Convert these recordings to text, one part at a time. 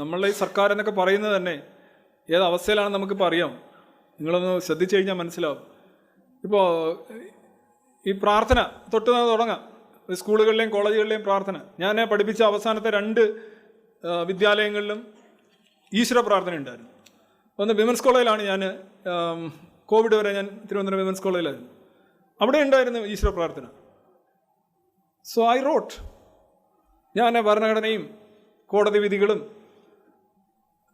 നമ്മളെ ഈ സർക്കാർ എന്നൊക്കെ പറയുന്നത് തന്നെ ഏത് അവസ്ഥയിലാണ് നമുക്കിപ്പോൾ അറിയാം. നിങ്ങളൊന്ന് ശ്രദ്ധിച്ചു കഴിഞ്ഞാൽ മനസ്സിലാവും. ഇപ്പോൾ ഈ പ്രാർത്ഥന തൊട്ട് തുടങ്ങാം. സ്കൂളുകളിലെയും കോളേജുകളിലെയും പ്രാർത്ഥന. ഞാൻ പഠിപ്പിച്ച അവസാനത്തെ 2 വിദ്യാലയങ്ങളിലും ഈശ്വര പ്രാർത്ഥന ഉണ്ടായിരുന്നു. ഒന്ന് വിമൻസ് കോളേജിലാണ്. ഞാൻ കോവിഡ് വരെ ഞാൻ തിരുവനന്തപുരം വിമൻസ് കോളേജിലായിരുന്നു. അവിടെ ഉണ്ടായിരുന്നു ഈശ്വര പ്രാർത്ഥന. So I rote. ഞാൻ ഭരണഘടനയും കോടതി വിധികളും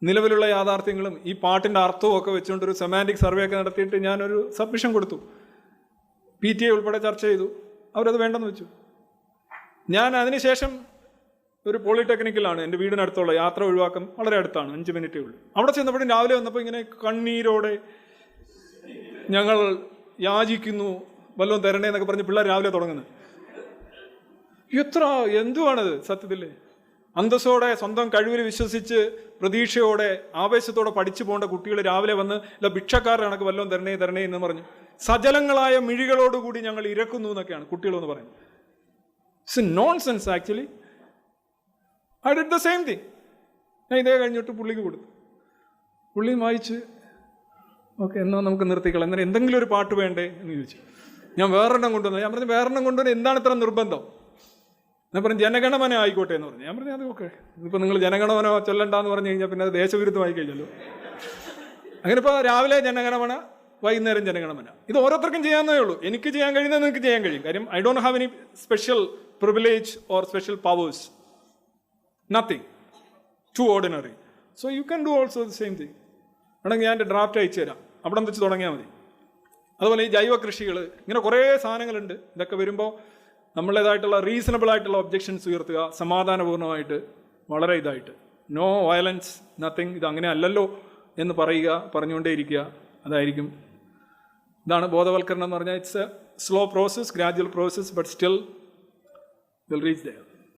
നിലവിലുള്ള യാഥാർത്ഥ്യങ്ങളും ഈ പാട്ടിൻ്റെ അർത്ഥവും ഒക്കെ വെച്ചുകൊണ്ടൊരു സെമാൻറ്റിക് സർവേ ഒക്കെ നടത്തിയിട്ട് ഞാനൊരു സബ്മിഷൻ കൊടുത്തു. PTA ഉൾപ്പെടെ ചർച്ച ചെയ്തു. അവരത് വേണ്ടെന്ന് വെച്ചു. ഞാൻ അതിനുശേഷം ഒരു പോളിടെക്നിക്കിലാണ്, എൻ്റെ വീടിനടുത്തുള്ള, യാത്ര ഒഴിവാക്കം വളരെ അടുത്താണ്, 5 മിനിറ്റേ ഉള്ളൂ. അവിടെ ചെന്നപ്പോഴും രാവിലെ വന്നപ്പോൾ ഇങ്ങനെ കണ്ണീരോടെ ഞങ്ങൾ യാചിക്കുന്നു, വല്ലതും തരണേ എന്നൊക്കെ പറഞ്ഞ് പിള്ളേർ രാവിലെ തുടങ്ങുന്നത്. എന്തുവാണത് സത്യത്തിൽ? അന്തസ്സോടെ സ്വന്തം കഴിവിൽ വിശ്വസിച്ച് പ്രതീക്ഷയോടെ ആവേശത്തോടെ പഠിച്ചു പോകേണ്ട കുട്ടികൾ രാവിലെ വന്ന് ഇല്ല ഭിക്ഷക്കാരുടെ കണക്ക് വല്ലതും തരണേ എന്ന് പറഞ്ഞു സജലങ്ങളായ മിഴികളോടുകൂടി ഞങ്ങൾ ഇരക്കുന്നു എന്നൊക്കെയാണ് കുട്ടികളെന്ന് പറയുന്നത്. It's nonsense actually. I did the same thing. ഞാൻ ഇതേ കഴിഞ്ഞിട്ട് പുള്ളിക്ക് കൊടുത്തു. പുള്ളി വായിച്ച് ഓക്കെ എന്നാൽ നമുക്ക് നിർത്തിക്കളാം, എന്നാൽ എന്തെങ്കിലും ഒരു പാട്ട് വേണ്ടേ എന്ന് ചോദിച്ചു. ഞാൻ വേറെണ്ണം കൊണ്ടുവന്നു. ഞാൻ പറഞ്ഞു വേറെണ്ണം കൊണ്ടുവന്ന് എന്താണ് ഇത്ര നിർബന്ധം? ഞാൻ പറഞ്ഞു ജനഗണമന ആയിക്കോട്ടെ എന്ന് പറഞ്ഞു. ഞാൻ പറഞ്ഞു അത് ഓക്കെ, ഇതിപ്പോൾ നിങ്ങൾ ജനഗണമന ചൊല്ലണ്ടെന്ന് പറഞ്ഞു കഴിഞ്ഞാൽ പിന്നെ അത് ദേശവിരുദ്ധമായി കഴിഞ്ഞല്ലോ. അങ്ങനെ ഇപ്പോൾ രാവിലെ ജനഗണമന, വൈകുന്നേരം ജനഗണമന. ഇത് ഓരോരുത്തർക്കും ചെയ്യാവുന്നതേ ഉള്ളൂ. എനിക്ക് ചെയ്യാൻ കഴിയുന്നത് നിങ്ങൾക്ക് ചെയ്യാൻ കഴിയും. കാര്യം I don't have any special privilege or special powers. Nothing to ordinary. So you can do also the same thing. വേണമെങ്കിൽ ഞാൻ എൻ്റെ ഡ്രാഫ്റ്റ് അയച്ചു തരാം, അവിടെ വെച്ച് തുടങ്ങിയാൽ മതി. അതുപോലെ ഈ ജൈവ കൃഷികൾ, ഇങ്ങനെ കുറേ സാധനങ്ങളുണ്ട്. ഇതൊക്കെ വരുമ്പോൾ നമ്മളേതായിട്ടുള്ള റീസണബിൾ ആയിട്ടുള്ള ഒബ്ജെക്ഷൻസ് ഉയർത്തുക, സമാധാനപൂർണ്ണമായിട്ട്, വളരെ ഇതായിട്ട്, നോ വയലൻസ്, നത്തിങ്, ഇത് അങ്ങനെ അല്ലല്ലോ എന്ന് പറയുക, പറഞ്ഞുകൊണ്ടേയിരിക്കുക. അതായിരിക്കും. ഇതാണ് ബോധവൽക്കരണം എന്ന് പറഞ്ഞാൽ. It's a slow process, gradual process, but still will reach there.